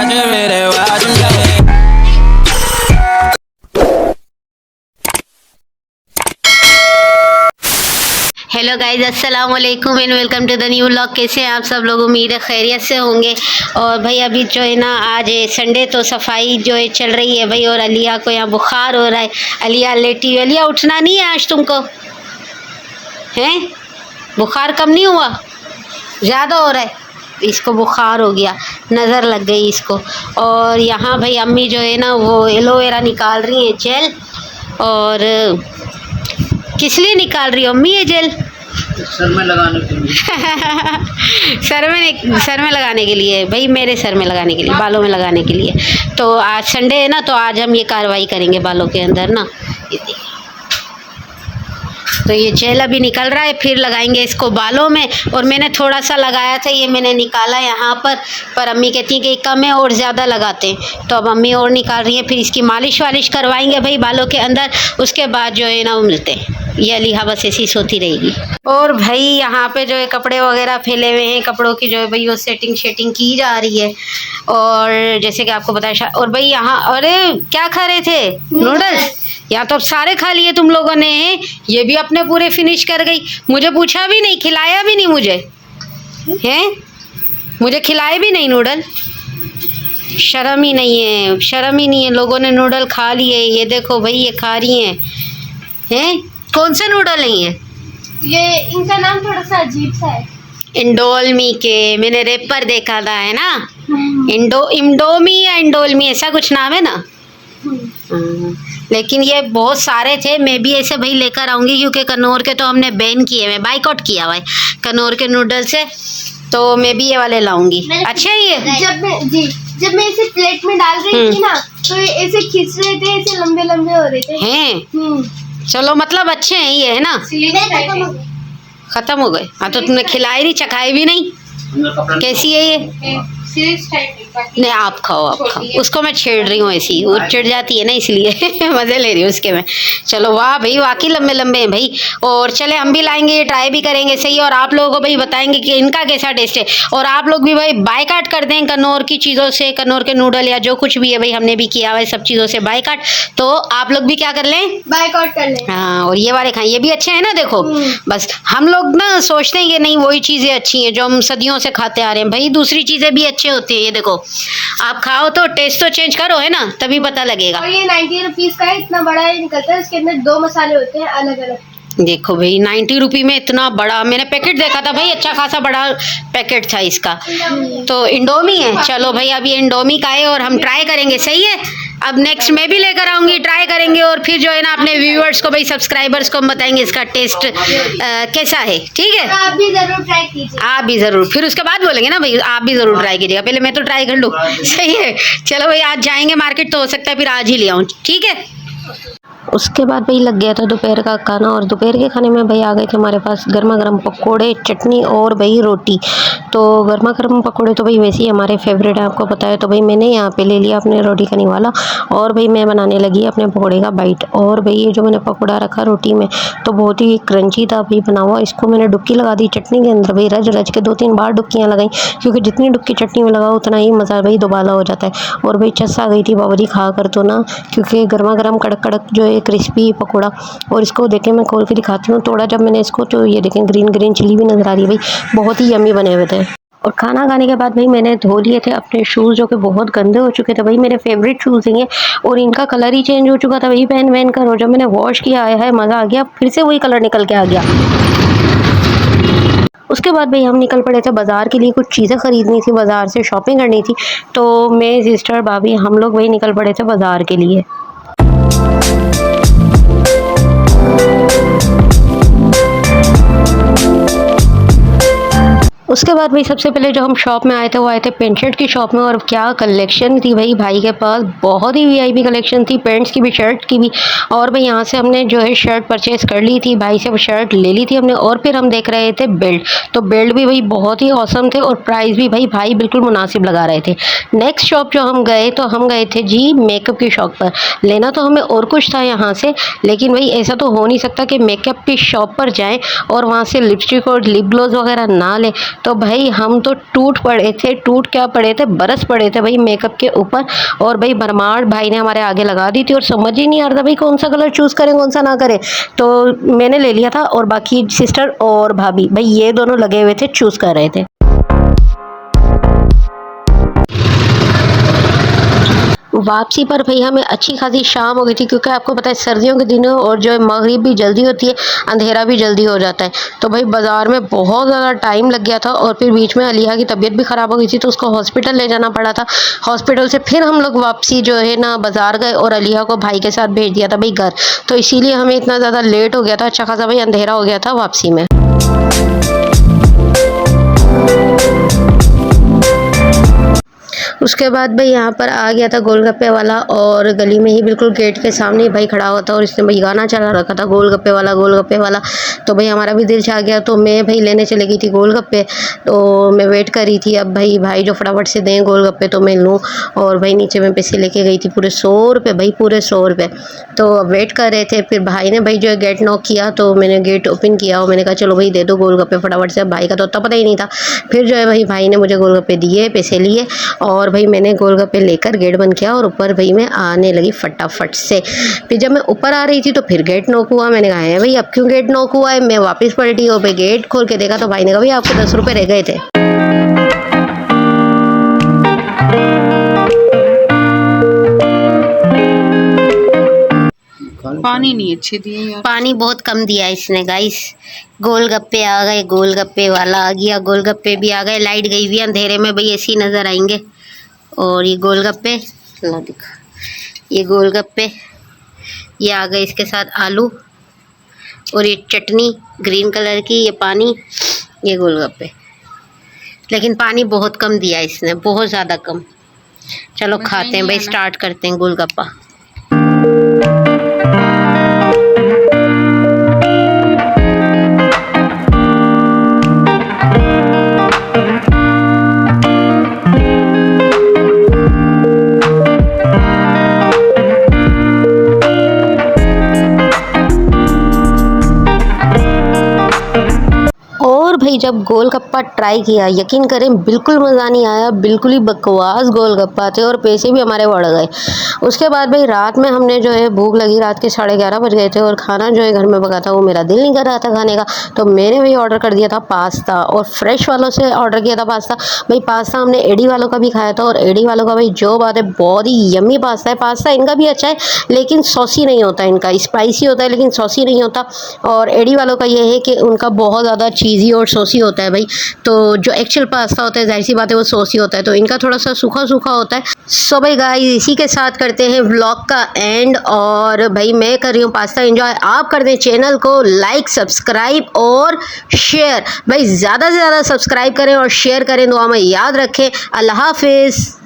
Hello guys, अस्सलाम वालेकुम and welcome to the new vlog. कैसे हैं आप सब लोग? उम्मीद है खैरियत से होंगे। और भाई अभी जो है ना, आज संडे तो सफाई जो है चल रही है भाई। और अलिया को यहाँ बुखार हो रहा है। अलिया लेटी, अलिया उठना नहीं है आज तुमको, हैं? बुखार कम नहीं हुआ, ज़्यादा हो रहा है। इसको बुखार हो गया, नज़र लग गई इसको। और यहाँ भाई अम्मी जो है ना वो एलोवेरा निकाल रही है जेल। और किस लिए निकाल रही हो अम्मी ये जेल? सर में लगाने के लिए। सर में लगाने के लिए भाई, मेरे सर में लगाने के लिए, बालों में लगाने के लिए। तो आज संडे है ना, तो आज हम ये कार्रवाई करेंगे बालों के अंदर ना। ये देखिए, तो ये जेल अभी निकल रहा है, फिर लगाएंगे इसको बालों में। और मैंने थोड़ा सा लगाया था, ये मैंने निकाला यहाँ पर अम्मी कहती हैं कि कम है और ज़्यादा लगाते हैं। तो अब अम्मी और निकाल रही है, फिर इसकी मालिश वालिश करवाएंगे भाई बालों के अंदर। उसके बाद जो है ना वो मिलते हैं। ये अलीहा बस ऐसी सोती रहेगी। और भाई यहाँ पे जो है कपड़े वगैरह फैले हुए हैं, कपड़ों की जो है भाई वो सेटिंग की जा रही है। और जैसे कि आपको बताया। और भाई यहाँ, अरे क्या खा रहे थे? नूडल्स। या तो अब सारे खा लिए तुम लोगों ने, ये भी अपने पूरे फिनिश कर गई। मुझे पूछा भी नहीं, खिलाया भी नहीं मुझे, हैं? मुझे खिलाए भी नहीं नूडल। शर्म ही नहीं है, शर्म ही नहीं है। लोगों ने नूडल खा लिए। ये देखो भाई, ये खा रही हैं। कौन से नूडल है ये? इनका नाम थोड़ा सा अजीब सा है। इंडोलमी के, मैंने रेप पर देखा था, है ना? इंडोमी या इंडोलमी ऐसा कुछ नाम है ना। लेकिन ये बहुत सारे थे। मैं भी ऐसे भाई लेकर आऊँगी, क्योंकि कन्नौर के तो हमने बैन किए हुए, बाइकआउट किया हुआ है कन्नौर के नूडल से। तो मैं भी ये वाले लाऊंगी। अच्छा है ये। जब मैं इसे प्लेट में डाल रही थी ना, तो ऐसे खिंच रहे थे, ऐसे लंबे लंबे हो रहे थे। हैं? चलो, मतलब अच्छे हैं ये, है ना? खत्म हो गए। हाँ, तो तुमने खिलाए नहीं, चखाए भी नहीं। कैसी है ये? नहीं, आप खाओ, आप खाओ। उसको मैं छेड़ रही हूँ, ऐसी वो चिढ़ जाती है ना, इसलिए मज़े ले रही हूँ उसके मैं। चलो, वाह भाई, वाकई लंबे लंबे हैं भाई। और चले, हम भी लाएंगे, ये ट्राई भी करेंगे, सही। और आप लोगों को भाई बताएंगे कि इनका कैसा टेस्ट है। और आप लोग भी भाई बायकाट कर दें कन्नौर की चीज़ों से, कन्नौर के नूडल या जो कुछ भी है भाई, हमने भी किया हुआ है सब चीज़ों से बायकाट। तो आप लोग भी क्या कर लें? बायकॉट कर लें। हाँ, और ये वाले खाएं, ये भी अच्छे हैं ना। देखो, बस हम लोग ना सोचते हैं कि नहीं वही चीज़ें अच्छी हैं जो हम सदियों से खाते आ रहे हैं। भाई दूसरी चीज़ें भी अच्छी होती है। ये देखो, आप खाओ तो टेस्ट तो चेंज करो, है ना, तभी पता लगेगा। और ये 90 रुपीज़ का है, इतना बड़ा ही निकलता है। इसके अंदर 2 मसाले होते हैं अलग अलग। देखो भाई, 90 रुपये में इतना बड़ा मैंने पैकेट देखा था भाई, अच्छा खासा बड़ा पैकेट था इसका। तो इंडोमी है। चलो भाई, अब ये इंडोमी का है और हम ट्राई करेंगे, सही है। अब नेक्स्ट मैं भी लेकर आऊँगी, ट्राई करेंगे। और फिर जो है ना अपने व्यूअर्स को भाई, सब्सक्राइबर्स को हम बताएंगे इसका टेस्ट कैसा है, ठीक है? आप भी ज़रूर ट्राई कीजिए। आप भी ज़रूर, फिर उसके बाद बोलेंगे ना भाई, आप भी ज़रूर ट्राई कीजिएगा। पहले मैं तो ट्राई कर लूँ, सही है। चलो भाई, आज जाएंगे मार्केट, तो हो सकता है फिर आज ही ले आऊँ, ठीक है? उसके बाद भाई लग गया था दोपहर का खाना। और दोपहर के खाने में भाई आ गए थे हमारे पास गर्मा गर्म पकोड़े, चटनी और भाई रोटी। तो गर्मा गर्म पकोड़े तो भाई वैसे ही हमारे फेवरेट है, आपको पता है। तो भाई मैंने यहाँ पे ले लिया अपने रोटी का निवाला। और भाई मैं बनाने लगी अपने पकोड़े का बाइट। और भाई ये जो मैंने पकोड़ा रखा रोटी में, तो बहुत ही क्रंची था भाई बना हुआ। इसको मैंने डुबकी लगा दी चटनी के अंदर भाई, रज रज के 2-3 बार डुबकियाँ लगाई, क्योंकि जितनी डुबकी चटनी में लगाओ उतना ही मज़ा भाई दोबारा हो जाता है। और भाई चस आ गई थी बाबा जी खा कर तो ना, क्योंकि गर्मा गर्म कड़क कड़क जो है क्रिस्पी पकोड़ा। और इसको देखें, मैं खोल के दिखाती हूँ थोड़ा। जब मैंने इसको, तो ये देखें ग्रीन ग्रीन चिली भी नज़र आ रही है भाई, बहुत ही यम्मी बने हुए थे। और खाना खाने के बाद भाई मैंने धो लिए थे अपने शूज़, जो कि बहुत गंदे हो चुके थे भाई। मेरे फेवरेट शूज़ हैं और इनका कलर ही चेंज हो चुका था भाई पहन वहन कर। और जब मैंने वॉश किया है, मज़ा आ गया, फिर से वही कलर निकल के आ गया। उसके बाद भाई हम निकल पड़े थे बाज़ार के लिए, कुछ चीज़ें ख़रीदनी थी, बाज़ार से शॉपिंग करनी थी। तो मैं, सिस्टर, भाभी, हम लोग वही निकल पड़े थे बाज़ार के लिए। उसके बाद भाई सबसे पहले जो हम शॉप में आए थे, वो आए थे पेंट शर्ट की शॉप में। और क्या कलेक्शन थी भाई के पास, बहुत ही वीआईपी कलेक्शन थी, पेंट्स की भी, शर्ट की भी। और भाई यहाँ से हमने जो है शर्ट परचेज़ कर ली थी, भाई से वो शर्ट ले ली थी हमने। और फिर हम देख रहे थे बेल्ट, तो बेल्ट भी भाई बहुत ही औसम थे और प्राइस भी भाई बिल्कुल मुनासिब लगा रहे थे। नेक्स्ट शॉप जो हम गए, तो हम गए थे जी मेकअप की शॉप पर। लेना तो हमें और कुछ था यहाँ से, लेकिन भाई ऐसा तो हो नहीं सकता कि मेकअप की शॉप पर जाएँ और वहाँ से लिपस्टिक और लिप ग्लोज वगैरह ना लें। तो भाई हम तो टूट पड़े थे, टूट क्या पड़े थे, बरस पड़े थे भाई मेकअप के ऊपर। और भाई भरमार भाई ने हमारे आगे लगा दी थी और समझ ही नहीं आ रहा था भाई कौन सा कलर चूज़ करें कौन सा ना करें। तो मैंने ले लिया था और बाकी सिस्टर और भाभी भाई ये दोनों लगे हुए थे, चूज़ कर रहे थे। वापसी पर भाई हमें अच्छी खासी शाम हो गई थी, क्योंकि आपको पता है सर्दियों के दिनों और जो है मगरिब भी जल्दी होती है, अंधेरा भी जल्दी हो जाता है। तो भाई बाज़ार में बहुत ज़्यादा टाइम लग गया था और फिर बीच में अलिया की तबीयत भी ख़राब हो गई थी, तो उसको हॉस्पिटल ले जाना पड़ा था। हॉस्पिटल से फिर हम लोग वापसी जो है ना बाज़ार गए और अलिया को भाई के साथ भेज दिया था भाई घर। तो इसीलिए हमें इतना ज़्यादा लेट हो गया था, अच्छा खासा भाई अंधेरा हो गया था वापसी में। उसके बाद भाई यहाँ पर आ गया था गोलगप्पे वाला और गली में ही बिल्कुल गेट के सामने ही भाई खड़ा हुआ था और इसने भाई गाना चला रखा था गोलगप्पे वाला गोलगप्पे वाला। तो भाई हमारा भी दिल चाह गया, तो मैं भाई लेने चली गई थी गोलगप्पे। तो मैं वेट कर रही थी अब भाई जो फटाफट से दें गोलगप्पे तो मैं लूँ। और भाई नीचे मैं पैसे लेके गई थी पूरे 100 रुपये भाई, पूरे 100 रुपये। तो वेट कर रहे थे, फिर भाई ने भाई जो है गेट नॉक किया तो मैंने गेट ओपन किया और मैंने कहा चलो भाई दे दो गोलगप्पे फटाफट से। भाई का तो उतना पता ही नहीं था। फिर जो है भाई ने मुझे गोलगप्पे दिए, पैसे लिए और भाई मैंने गोलगप्पे लेकर गेट बंद किया और ऊपर भाई मैं आने लगी फटाफट से। फिर जब मैं ऊपर आ रही थी तो फिर गेट नॉक हुआ। मैंने कहा है भाई अब क्यों गेट नॉक हुआ है। मैं वापस पलटी और भाई गेट खोल के देखा तो भाई ने कहा भाई आपको 10 रुपये रह गए थे। पानी नहीं अच्छे दिए यार, पानी बहुत कम दिया इसने गाइस। गोलगप्पे आ गए, गोलगप्पे वाला आ गया, गोलगप्पे भी आ गए। लाइट गई हुई अंधेरे में भाई ऐसे ही नज़र आएंगे। और ये गोलगप्पे लो दिखा, ये गोलगप्पे ये आ गए, इसके साथ आलू और ये चटनी ग्रीन कलर की, ये पानी, ये गोलगप्पे। लेकिन पानी बहुत कम दिया इसने, बहुत ज़्यादा कम। चलो खाते हैं भाई, स्टार्ट करते हैं गोलगप्पा। भाई जब गोलगप्पा ट्राई किया यकीन करें बिल्कुल मज़ा नहीं आया, बिल्कुल ही बकवास गोलगप्पा थे और पैसे भी हमारे बढ़ गए। उसके बाद भाई रात में हमने जो है भूख लगी, रात के 11:30 बज गए थे और खाना जो है घर में पका था वो मेरा दिल नहीं कर रहा था खाने का। तो मैंने भाई ऑर्डर कर दिया था पास्ता और फ्रेश वालों से ऑर्डर किया था पास्ता। भाई पास्ता हमने एडी वालों का भी खाया था और एडी वालों का भाई जो बात है बहुत ही यम्मी पास्ता है। पास्ता इनका भी अच्छा है लेकिन सॉसी नहीं होता, इनका स्पाइसी होता है लेकिन सॉसी नहीं होता। और एडी वालों का ये है कि उनका बहुत ज़्यादा चीज़ी और सॉसी होता है भाई। तो जो एक्चुअल पास्ता होता है जाहिर सी बात है वो सॉसी होता है, तो इनका थोड़ा सा सूखा सूखा होता है। सो भाई गाइस इसी के साथ करते हैं व्लॉग का एंड। और भाई मैं कर रही हूँ पास्ता एंजॉय, आप कर दें चैनल को लाइक सब्सक्राइब और शेयर। भाई ज़्यादा से ज़्यादा सब्सक्राइब करें और शेयर करें, दुआ में याद रखें। अल्लाह हाफिज़।